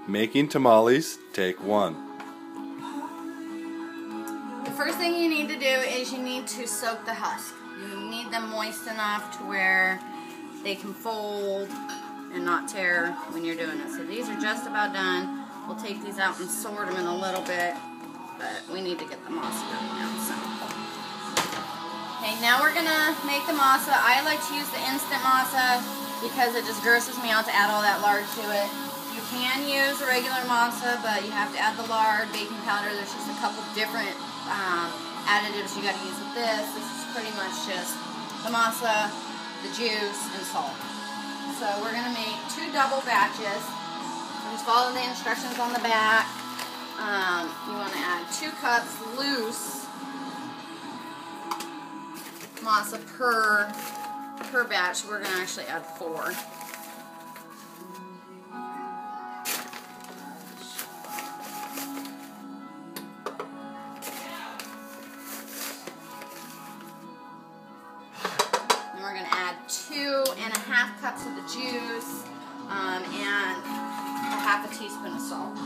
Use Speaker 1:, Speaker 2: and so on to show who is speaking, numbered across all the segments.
Speaker 1: Making tamales, take 1.
Speaker 2: The first thing you need to do is you need to soak the husk. You need them moist enough to where they can fold and not tear when you're doing it. So these are just about done. We'll take these out and sort them in a little bit, but we need to get the masa going now. So. Okay, now we're gonna make the masa. I like to use the instant masa because it just grosses me out to add all that lard to it. You can use a regular masa, but you have to add the lard, baking powder. There's just a couple different additives you got to use with this. This is pretty much just the masa, the juice, and salt. So we're going to make 2 double batches. Just follow the instructions on the back. You want to add 2 cups loose masa per batch. We're going to actually add 4. We're going to add 2.5 cups of the juice and a half a teaspoon of salt.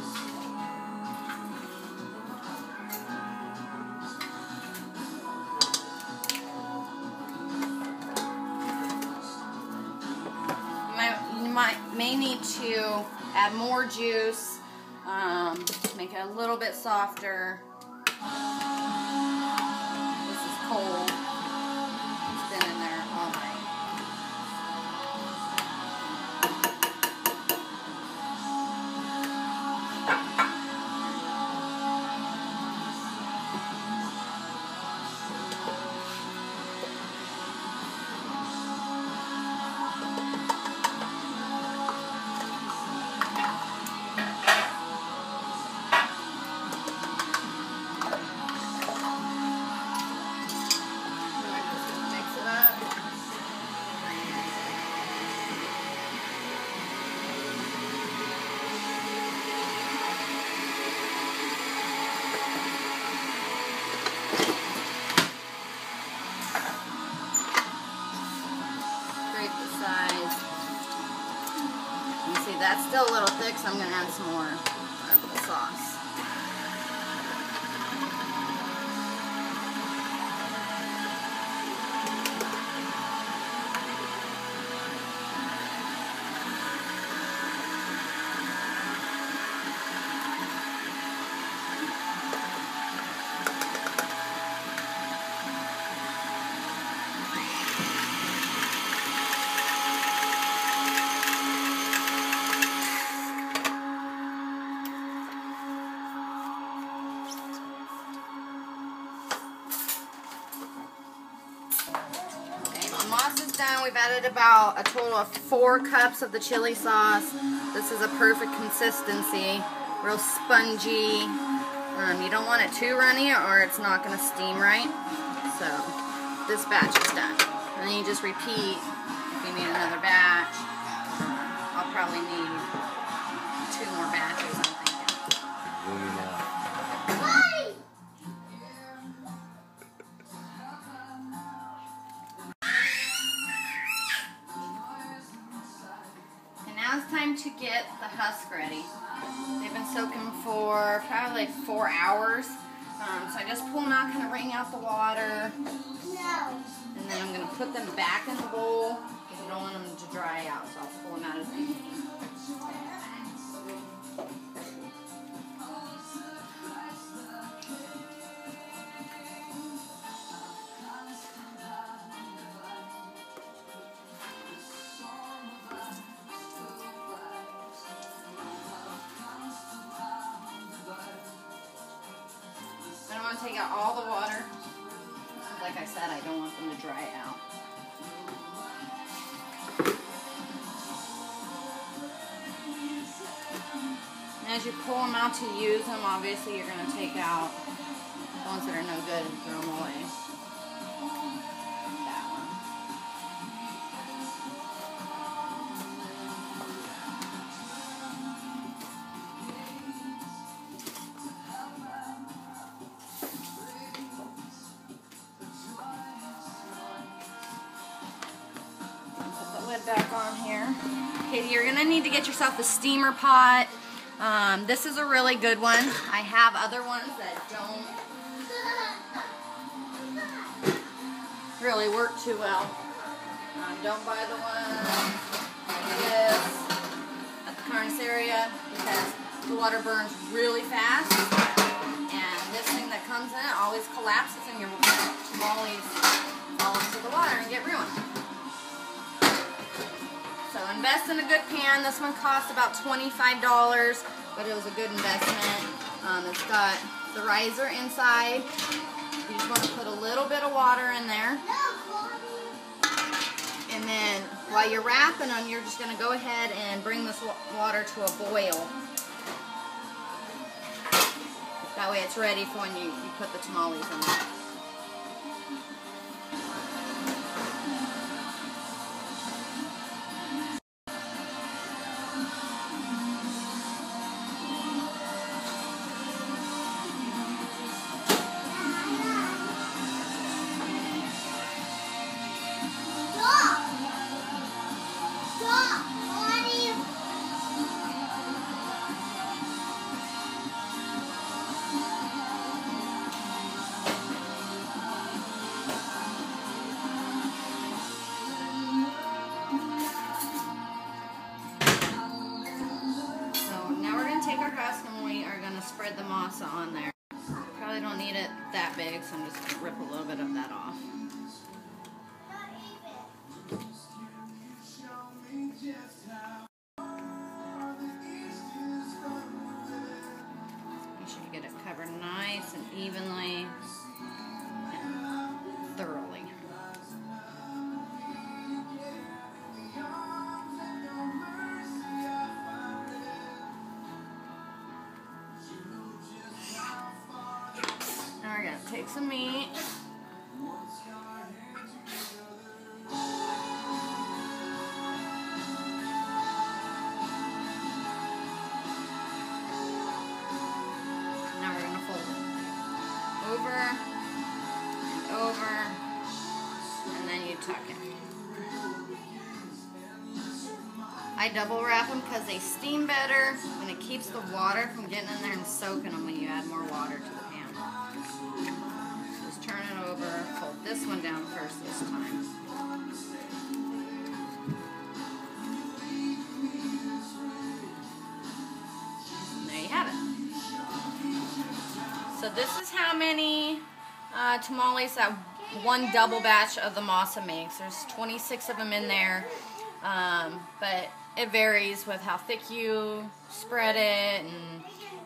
Speaker 2: You may need to add more juice, make it a little bit softer. This is cold. That's still a little thick, so I'm going to add some more of the sauce. Masa's done. We've added about a total of 4 cups of the chili sauce. This is a perfect consistency, real spongy. You don't want it too runny or it's not going to steam right. So this batch is done. And then you just repeat if you need another batch. I'll probably need 2 more batches, I'm thinking. Now it's time to get the husk ready. They've been soaking for probably like 4 hours. So I just pull them out, kind of wring out the water. And then I'm going to put them back in the bowl because I don't want them to dry out. So I'll pull them out as they need. I want to take out all the water. Like I said, I don't want them to dry out. And as you pull them out to use them, obviously you're going to take out the ones that are no good and throw them away. That one. Put the lid back on here. Okay, you're going to need to get yourself a steamer pot. This is a really good one. I have other ones that don't really work too well. Don't buy the one like this at the carniceria because the water burns really fast, and this thing that comes in it always collapses and your tamales fall into the water and get ruined. So invest in a good pan. This one cost about $25, but it was a good investment. It's got the riser inside. You just want to put a little bit of water in there. And then while you're wrapping them, you're just going to go ahead and bring this water to a boil. That way it's ready for when you put the tamales in there. Take our husk and we are going to spread the masa on there. Probably don't need it that big, so I'm just going to rip a little bit of that off. Make sure you get it covered nice and evenly and thoroughly. Now we're going to take some meat. Now we're going to fold it over and over, and then you tuck it. I double wrap them because they steam better and it keeps the water from getting in there and soaking them when you add more water to the pan. Just turn it over, fold this one down first this time. And there you have it. So this is how many tamales that one double batch of the masa makes. There's 26 of them in there, but it varies with how thick you spread it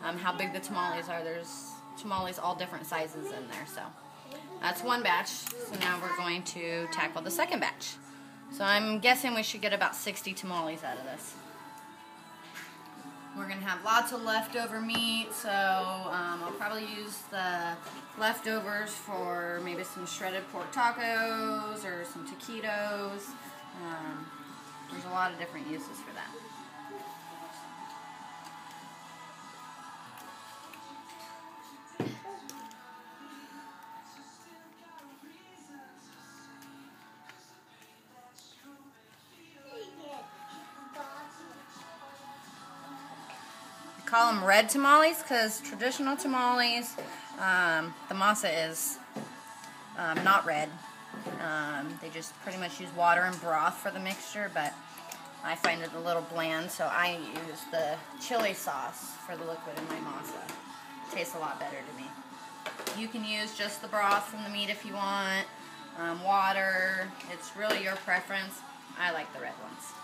Speaker 2: and how big the tamales are. There's tamales all different sizes in there. So that's one batch. So now we're going to tackle the second batch. So I'm guessing we should get about 60 tamales out of this. We're going to have lots of leftover meat, so I'll probably use the leftovers for maybe some shredded pork tacos or some taquitos. There's a lot of different uses for that. Call them red tamales because traditional tamales, the masa is not red. They just pretty much use water and broth for the mixture, but I find it a little bland, so I use the chili sauce for the liquid in my masa. It tastes a lot better to me. You can use just the broth from the meat if you want, water. It's really your preference. I like the red ones.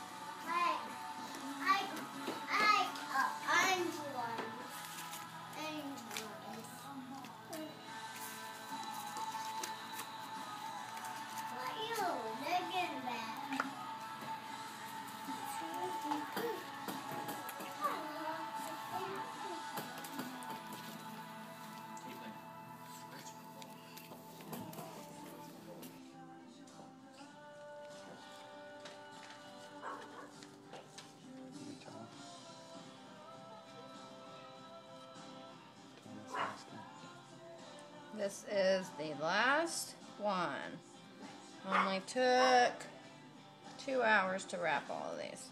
Speaker 2: This is the last one. Only took 2 hours to wrap all of these.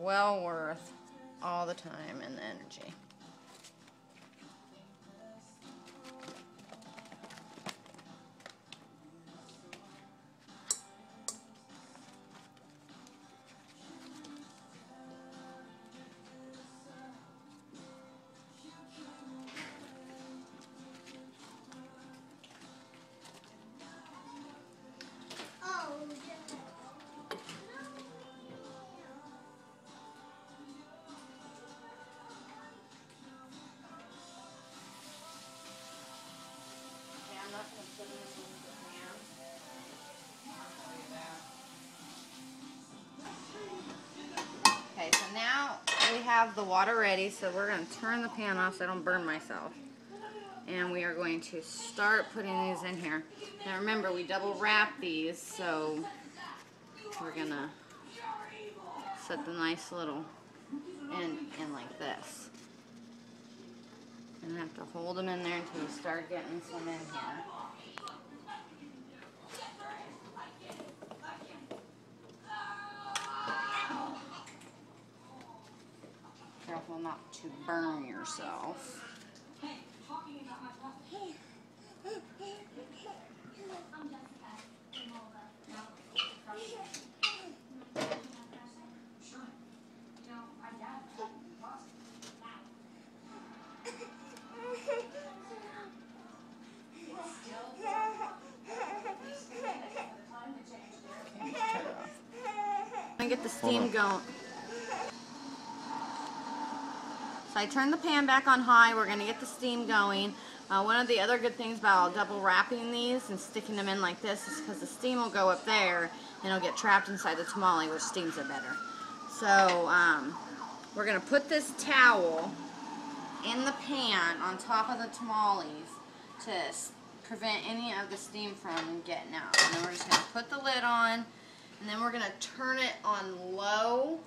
Speaker 2: well worth all the time and the energy. Okay, so now we have the water ready, so we're going to turn the pan off so I don't burn myself. And we are going to start putting these in here. Now remember, we double wrap these, so we're going to set the nice little end in like this. And have to hold them in there until you start getting some in here. Careful not to burn yourself. I'm gonna get the steam going. So I turned the pan back on high. We're gonna get the steam going. One of the other good things about double wrapping these and sticking them in like this is because the steam will go up there and it'll get trapped inside the tamale, which steams it better. So we're gonna put this towel in the pan on top of the tamales to prevent any of the steam from getting out. And then we're just gonna put the lid on, and then we're gonna turn it on low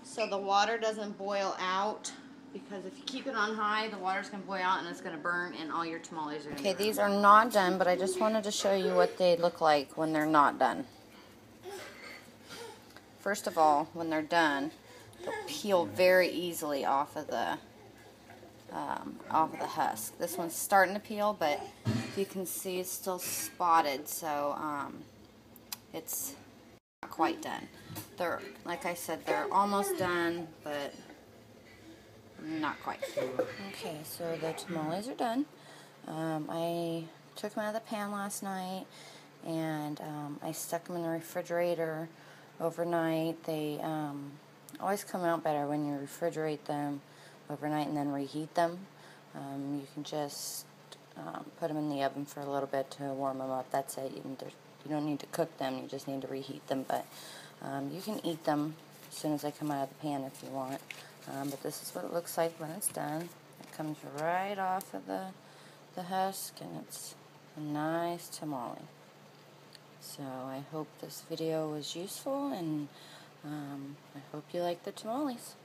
Speaker 2: so the water doesn't boil out, because if you keep it on high, the water's going to boil out and it's going to burn and all your tamales are going to burn. Okay, these are not done, but I just wanted to show you what they look like when they're not done. First of all, when they're done, they'll peel very easily off of the husk. This one's starting to peel, but you can see it's still spotted, so it's not quite done. They're, like I said, they're almost done, but not quite. Okay, so the tamales are done. I took them out of the pan last night, and I stuck them in the refrigerator overnight. They always come out better when you refrigerate them overnight and then reheat them. You can just put them in the oven for a little bit to warm them up. That's it. You don't need to cook them, you just need to reheat them, but you can eat them as soon as they come out of the pan if you want. But this is what it looks like when it's done. It comes right off of the husk, and it's a nice tamale. So I hope this video was useful, and I hope you like the tamales.